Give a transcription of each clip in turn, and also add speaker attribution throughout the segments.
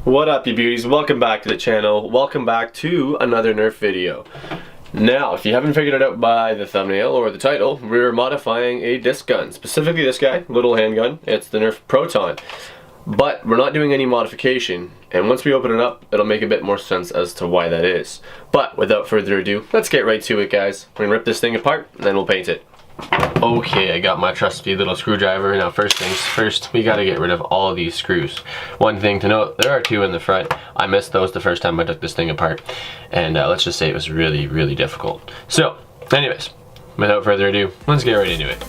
Speaker 1: What up, you beauties? Welcome back to the channel. Welcome back to another Nerf video. Now, if you haven't figured it out by the thumbnail or the title, we're modifying a disc gun. Specifically this guy, little handgun. It's the Nerf Proton. But we're not doing any modification, and once we open it up, it'll make a bit more sense as to why that is. But without further ado, let's get right to it, guys. We're gonna rip this thing apart, and then we'll paint it. Okay, I got my trusty little screwdriver. Now first things first, we gotta get rid of all of these screws. One thing to note, there are two in the front. I missed those the first time I took this thing apart, and let's just say it was really difficult. So, anyways, without further ado, let's get right into it.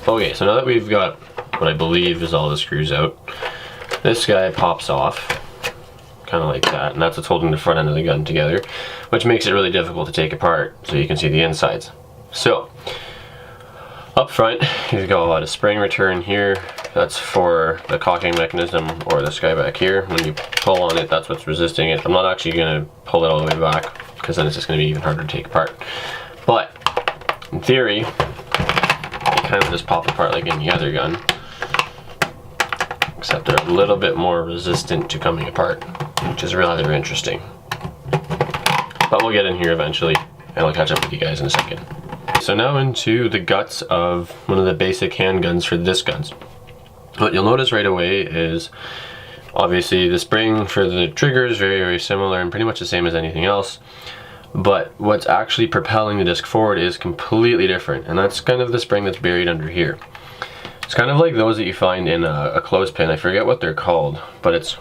Speaker 1: Okay, so now that we've got what I believe is all the screws out, this guy pops off, kind of like that, and that's what's holding the front end of the gun together, which makes it really difficult to take apart so you can see the insides. So, up front, you've got a spring return here. That's for the cocking mechanism, or this guy back here. When you pull on it, that's what's resisting it. I'm not actually going to pull it all the way back, because then it's just going to be even harder to take apart. But, in theory, you kind of just pop apart like any other gun, except they're a little bit more resistant to coming apart, which is rather interesting. But we'll get in here eventually, and I'll catch up with you guys in a second. So now into the guts of one of the basic handguns for disc guns. What you'll notice right away is obviously the spring for the trigger is very similar and pretty much the same as anything else. But what's actually propelling the disc forward is completely different, and that's kind of the spring that's buried under here. It's kind of like those that you find in a clothespin. I forget what they're called, but it's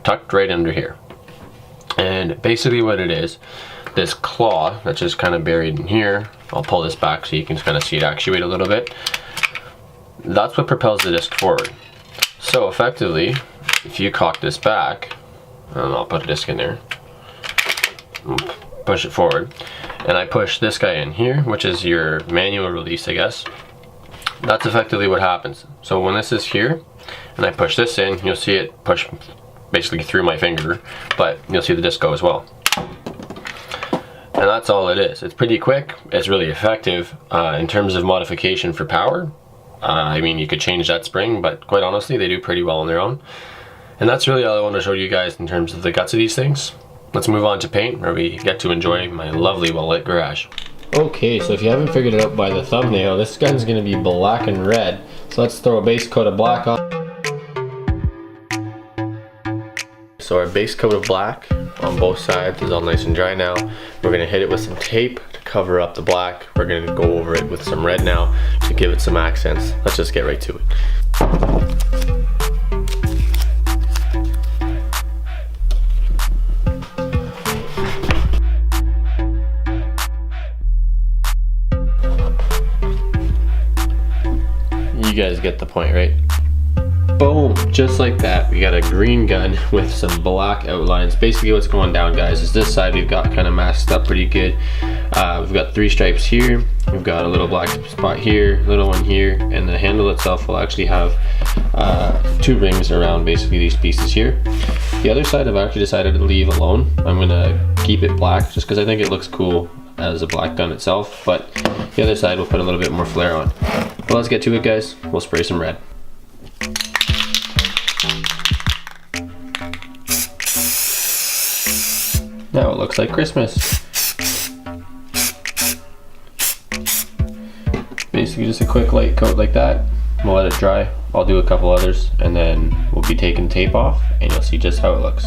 Speaker 1: tucked right under here. And basically what it is, this claw that's just kind of buried in here, I'll pull this back so you can kind of see it actuate a little bit. That's what propels the disc forward. So effectively, if you cock this back, and I'll put a disc in there, push it forward, and I push this guy in here, which is your manual release, I guess. That's effectively what happens. So when this is here, and I push this in, you'll see it push basically through my finger, but you'll see the disc go as well. And that's all it is. It's pretty quick, it's really effective. In terms of modification for power, I mean, you could change that spring, but quite honestly, they do pretty well on their own. And that's really all I want to show you guys in terms of the guts of these things. Let's move on to paint, where we get to enjoy my lovely well-lit garage. Okay, so if you haven't figured it out by the thumbnail, this gun's going to be black and red. So let's throw a base coat of black on. So our base coat of black on both sides is all nice and dry now. We're going to hit it with some tape to cover up the black. We're going to go over it with some red now to give it some accents. Let's just get right to it. You guys get the point, right? Boom, just like that. We got a green gun with some black outlines. Basically what's going down, guys, is this side we've got kind of masked up pretty good. We've got 3 stripes here. We've got a little black spot here, little one here, and the handle itself will actually have 2 rings around basically these pieces here. The other side I've actually decided to leave alone. I'm gonna keep it black just because I think it looks cool as a black gun itself, but the other side we'll put a little bit more flair on. But let's get to it, guys. We'll spray some red. Now it looks like Christmas. Basically just a quick light coat like that. We'll let it dry. I'll do a couple others, and then we'll be taking tape off, and you'll see just how it looks.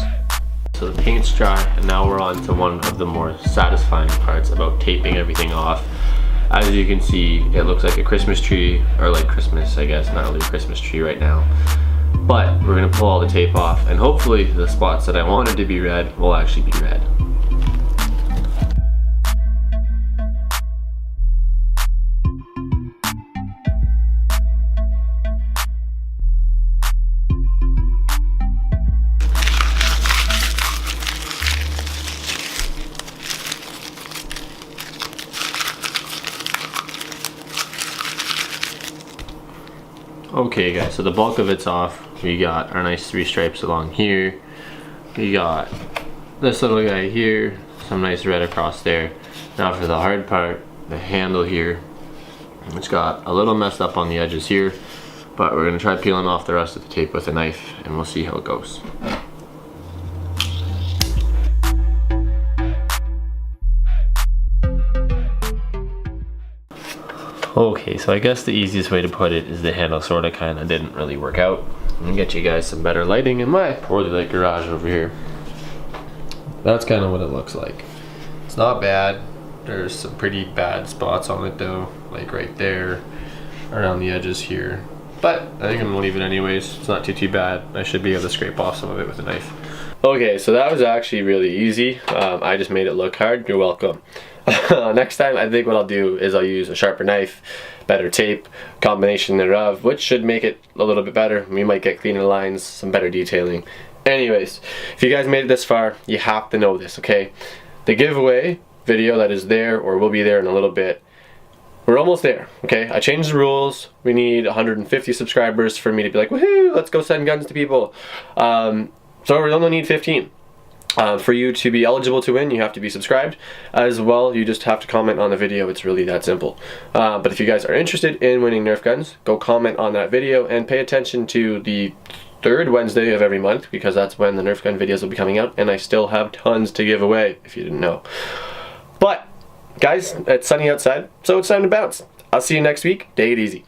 Speaker 1: So the paint's dry, and now we're on to one of the more satisfying parts about taping everything off. As you can see, it looks like a Christmas tree, or like Christmas, I guess, not really a Christmas tree right now. But we're gonna pull all the tape off, and hopefully the spots that I wanted to be red will actually be red. Okay guys, so the bulk of it's off. We got our nice 3 stripes along here. We got this little guy here, some nice red across there. Now for the hard part, the handle here. It's got a little messed up on the edges here, but we're gonna try peeling off the rest of the tape with a knife and we'll see how it goes. Okay, so I guess the easiest way to put it is the handle sorta kinda didn't really work out. I'm gonna get you guys some better lighting in my poorly lit garage over here. That's kinda what it looks like. It's not bad. There's some pretty bad spots on it though, like right there, around the edges here. But I think I'm gonna leave it anyways. It's not too bad. I should be able to scrape off some of it with a knife. Okay, so that was actually really easy. I just made it look hard. You're welcome. Next time, I think what I'll do is I'll use a sharper knife, better tape, combination thereof, which should make it a little bit better. We might get cleaner lines, some better detailing. Anyways, if you guys made it this far, you have to know this, okay? The giveaway video that is there, or will be there in a little bit, we're almost there, okay? I changed the rules. We need 150 subscribers for me to be like, woohoo, let's go send guns to people. So we only need 15. For you to be eligible to win, you have to be subscribed. As well, you just have to comment on the video. It's really that simple. But if you guys are interested in winning Nerf guns, go comment on that video and pay attention to the third Wednesday of every month, because that's when the Nerf gun videos will be coming out, and I still have tons to give away, if you didn't know. But, guys, it's sunny outside, so it's time to bounce. I'll see you next week. Take it easy.